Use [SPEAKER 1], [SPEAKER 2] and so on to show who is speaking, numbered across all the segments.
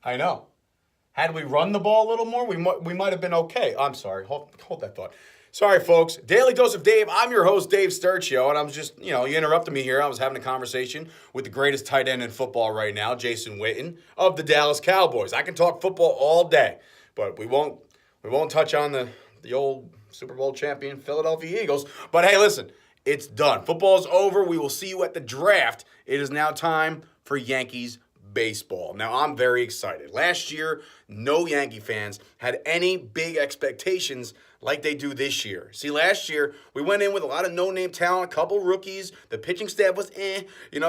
[SPEAKER 1] I know. Had we run the ball a little more, we might have been okay. I'm sorry. Hold that thought. Sorry, folks. Daily Dose of Dave. I'm your host, Dave Sturchio, and I'm just, you interrupted me here. I was having a conversation with the greatest tight end in football right now, Jason Witten of the Dallas Cowboys. I can talk football all day, but we won't touch on the old Super Bowl champion Philadelphia Eagles. But hey, listen, it's done. Football's over. We will see you at the draft. It is now time for Yankees baseball. Now, I'm very excited. Last year, no Yankee fans had any big expectations like they do this year. See, last year, we went in with a lot of no-name talent, a couple rookies. The pitching staff was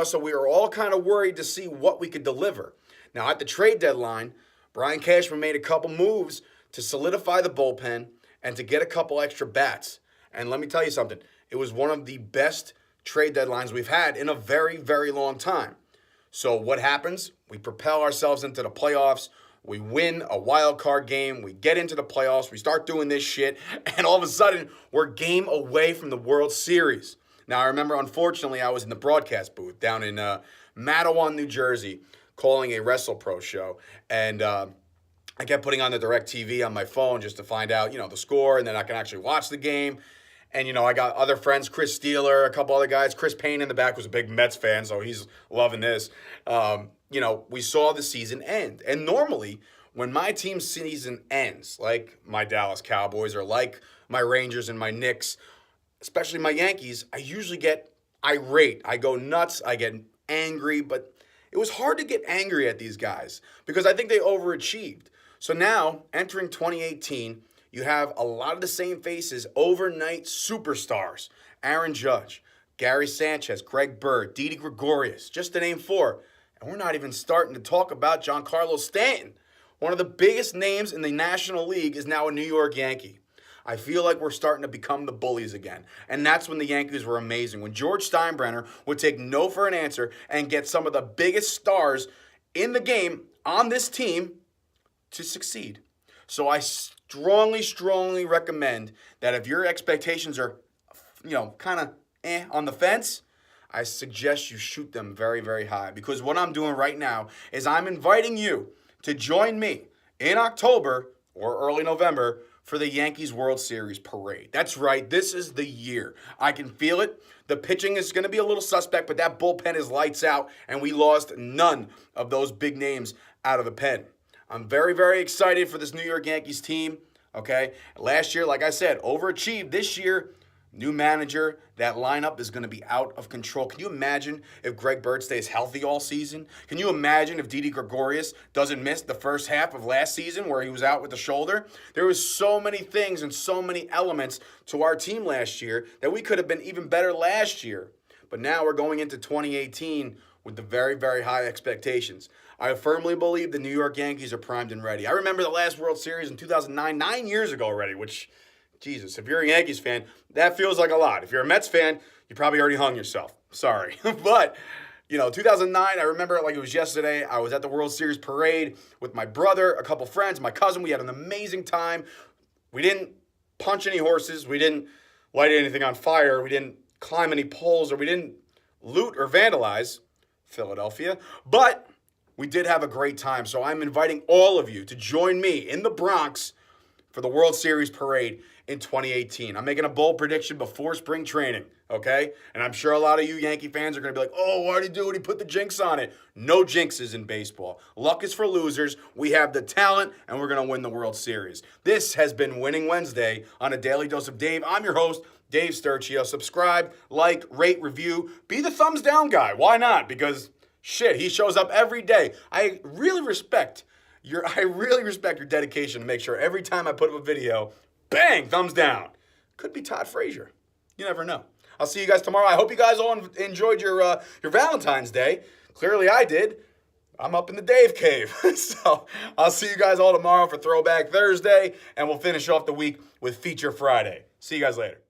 [SPEAKER 1] so we were all kind of worried to see what we could deliver. Now, at the trade deadline, Brian Cashman made a couple moves to solidify the bullpen and to get a couple extra bats. And let me tell you something. It was one of the best trade deadlines we've had in a very, very long time. So what happens? We propel ourselves into the playoffs. We win a wild card game. We get into the playoffs. We start doing this shit. And all of a sudden, we're game away from the World Series. Now, I remember, unfortunately, I was in the broadcast booth down in Matawan, New Jersey, calling a WrestlePro show. And I kept putting on the DirecTV on my phone just to find out, the score. And then I can actually watch the game. And, I got other friends, Chris Steeler, a couple other guys. Chris Payne in the back was a big Mets fan, so he's loving this. We saw the season end. And normally, when my team's season ends, like my Dallas Cowboys or like my Rangers and my Knicks, especially my Yankees, I usually get irate. I go nuts. I get angry. But it was hard to get angry at these guys because I think they overachieved. So now, entering 2018, you have a lot of the same faces, overnight superstars. Aaron Judge, Gary Sanchez, Greg Bird, Didi Gregorius, just to name four. And we're not even starting to talk about Giancarlo Stanton. One of the biggest names in the National League is now a New York Yankee. I feel like we're starting to become the bullies again. And that's when the Yankees were amazing. When George Steinbrenner would take no for an answer and get some of the biggest stars in the game on this team to succeed. So I strongly recommend that if your expectations are, kind of on the fence, I suggest you shoot them very, very high. Because what I'm doing right now is I'm inviting you to join me in October or early November for the Yankees World Series parade. That's right. This is the year. I can feel it. The pitching is going to be a little suspect, but that bullpen is lights out, and we lost none of those big names out of the pen. I'm very, very excited for this New York Yankees team, okay? Last year, like I said, overachieved. This year, new manager, that lineup is going to be out of control. Can you imagine if Greg Bird stays healthy all season? Can you imagine if Didi Gregorius doesn't miss the first half of last season where he was out with the shoulder? There was so many things and so many elements to our team last year that we could have been even better last year. But now we're going into 2018 with the very, very high expectations. I firmly believe the New York Yankees are primed and ready. I remember the last World Series in 2009, 9 years ago already, which, Jesus, if you're a Yankees fan, that feels like a lot. If you're a Mets fan, you probably already hung yourself. Sorry. But, 2009, I remember it like it was yesterday. I was at the World Series parade with my brother, a couple friends, my cousin. We had an amazing time. We didn't punch any horses. We didn't light anything on fire. We didn't climb any poles, or we didn't loot or vandalize Philadelphia. But we did have a great time, so I'm inviting all of you to join me in the Bronx for the World Series parade in 2018. I'm making a bold prediction before spring training, okay? And I'm sure a lot of you Yankee fans are going to be like, oh, why'd he do it? He put the jinx on it. No jinxes in baseball. Luck is for losers. We have the talent, and we're going to win the World Series. This has been Winning Wednesday on A Daily Dose of Dave. I'm your host, Dave Sturchio. Subscribe, like, rate, review. Be the thumbs down guy. Why not? Because shit, he shows up every day. I really respect your dedication to make sure every time I put up a video, bang, thumbs down. Could be Todd Frazier. You never know. I'll see you guys tomorrow. I hope you guys all enjoyed your Valentine's Day. Clearly I did. I'm up in the Dave Cave. So I'll see you guys all tomorrow for Throwback Thursday, and we'll finish off the week with Feature Friday. See you guys later.